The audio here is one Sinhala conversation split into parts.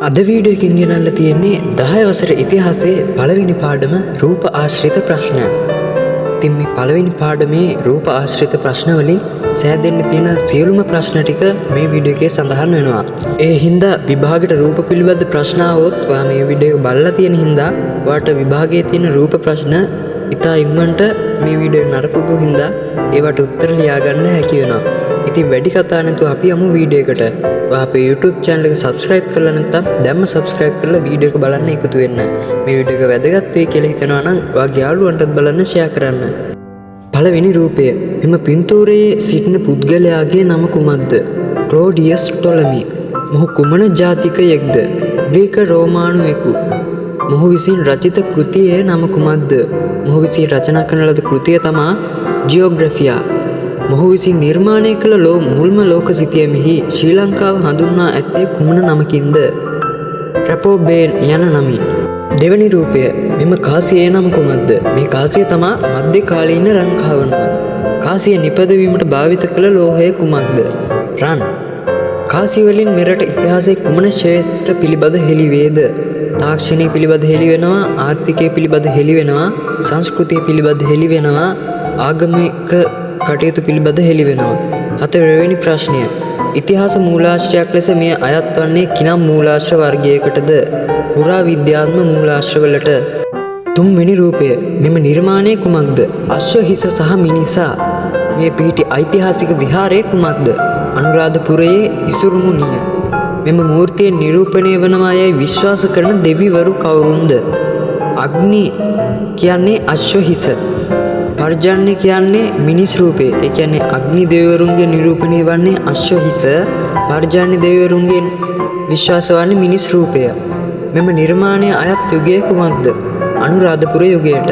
අද වීඩියෝ එකකින් ගෙනල්ලා තියෙන්නේ 10 වසර ඉතිහාසයේ පළවෙනි පාඩම රූප ආශ්‍රිත ප්‍රශ්න. ඉතින් මේ පළවෙනි පාඩමේ රූප ආශ්‍රිත ප්‍රශ්න වලින් සෑදෙන්න තියෙන සියලුම ප්‍රශ්න ටික මේ වීඩියෝ එකේ සඳහන් වෙනවා. ඒ හින්දා විභාගයට රූප පිළිබඳ ප්‍රශ්න આવොත් ඔයා මේ වීඩියෝ එක බලලා තියෙන හින්දා ඔයාට විභාගයේ තියෙන රූප ප්‍රශ්න ඉතා ඉක්මනට මේ වීඩියෝ එක නරපපු හින්දා ඒවට උත්තර ලියා ගන්න හැකි වෙනවා. ඉතින් වැඩි කතා නැතුව අපි යමු වීඩියෝ එකට. ඔයා අපේ YouTube channel එක subscribe කරලා නැත්නම් දැන්ම subscribe කරලා වීඩියෝ එක බලන්න එකතු වෙන්න. මේ වීඩියෝ එක වැදගත් වෙයි කියලා හිතනවා නම් ඔයාගේ යාළුවන්ටත් බලන්න share කරන්න. පළවෙනි රූපය. මෙම පින්තූරයේ සිටින පුද්ගලයාගේ නම කුමක්ද? ක්ලෝඩියස් ටොලමි. මොහු කුමන ජාතිකයෙක්ද? ග්‍රීක රෝමානුවෙකු. මොහු විසින් රචිත කෘතියේ නම කුමක්ද? මොහු විසින් රචනා කරන ලද කෘතිය තමා ජියෝග්‍රැෆියා. මොහු විසින් නිර්මාණය කළ මුල්ම ලෝක සිතියමෙහි ශ්‍රී ලංකාව හඳුන්වා ඇත්තේ කුමන නමකින්ද? රැපෝබේන් යන නමින්. දෙවැනි රූපය. මෙම කාසියේ නම කුමක්ද? මේ කාසිය තමා මධ්‍ය කාලීන ලංකාවනුව. කාසිය නිපදවීමට භාවිත කළ ලෝහය කුමක්ද? රන්. කාසිය වලින් මෙරට ඉතිහාසයේ කුමන ශ්‍රේෂ්ඨ පිළිබඳ හෙළිවේද? තාක්ෂණය පිළිබඳ හෙළි වෙනවා, ආර්ථිකය පිළිබඳ හෙළි වෙනවා, සංස්කෘතිය පිළිබඳ හෙළි වෙනවා, ආගමික කටයුතු පිළිබඳ හෙළි වෙනවා. හතරවෙනි ප්‍රශ්නය. ඉතිහාස මූලාශ්‍රයක් ලෙස මෙය අයත් වන්නේ කිනම් මූලාශ්‍ර වර්ගයකටද? පුරා විද්‍යාත්මක මූලාශ්‍රවලට. තුන්වෙනි රූපය. මෙම නිර්මාණය කුමක්ද? අශ්ව හිස සහ මිනිසා. මේ පිහිටි ඓතිහාසික විහාරය කුමක්ද? අනුරාධපුරයේ ඉසුරුමුණිය. මෙම මූර්තිය නිරූපණය වනවා යයි විශ්වාස කරන දෙවිවරු කවුරුන්ද? අග්නි කියන්නේ අශ්ව හිස. පර්ජන්‍ය කියන්නේ මිනිස් රූපය. ඒ කියන්නේ අග්නි දෙවිවරුන්ගේ නිරූපණය වන්නේ අශ්ව හිස. පර්ජන්‍ය දෙවිවරුන්ගේ විශ්වාස වන්නේ මිනිස් රූපය. මෙම නිර්මාණය අයත් යුගය කුමක්ද? අනුරාධපුර යුගයට.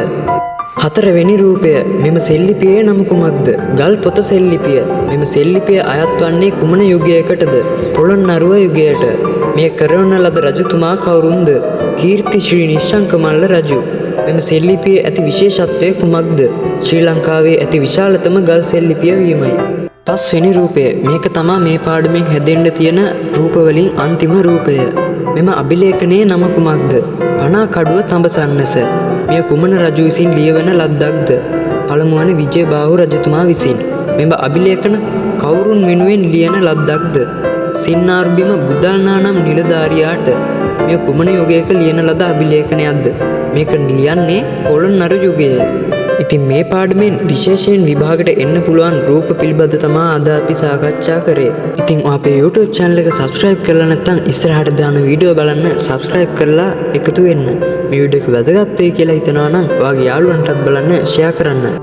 හතරවෙනි රූපය. මෙම සෙල්ලිපියේ නම කුමක්ද? ගල් පොත සෙල්ලිපිය. මෙම සෙල්ලිපිය අයත් වන්නේ කුමන යුගයකටද? පොළොන්නරුව යුගයට. මේ කරවන ලද රජතුමා කවුරුන්ද? කීර්ති ශ්‍රී නිශ්ශංකමල්ල රජු. මෙම සෙල්ලිපියේ ඇති විශේෂත්වය කුමක්ද? ශ්‍රී ලංකාවේ ඇති විශාලතම ගල් සෙල්ලිපිය වීමයි. පස්වෙනි රූපය. මේක තමා මේ පාඩමෙන් හැදෙන්න තියෙන රූප වලින් අන්තිම රූපය. මෙම අභිලේඛනයේ නම කුමක්ද? පනාකඩුව තඹසන්නස. මෙය කුමන රජු විසින් ලියවන ලද්දක්ද? පළමු වන විජයබාහු රජතුමා විසින්. මෙම අභිලේඛන කවුරුන් වෙනුවෙන් ලියන ලද්දක්ද? සින්නාර්බිම බුදල්නා නම් නිලධාරියාට. මෙය කුමන යුගයක ලියන ලද අභිලේඛනයක්ද? මේක ලියන්නේ පොළොන්නරු යුගයේ. ඉතින් මේ පාඩමෙන් විශේෂයෙන් විභාගයට එන්න පුළුවන් රූප පිළිබඳ තමා අද අපි සාකච්ඡා කරේ. ඉතින් අපේ YouTube channel එක subscribe කරලා නැත්නම් ඉස්සරහට දාන වීඩියෝ බලන්න subscribe කරලා එකතු වෙන්න. මේ වීඩියෝ එක වැදගත් වෙයි කියලා හිතනවා නම් ඔයාගේ යාළුවන්ටත් බලන්න share කරන්න.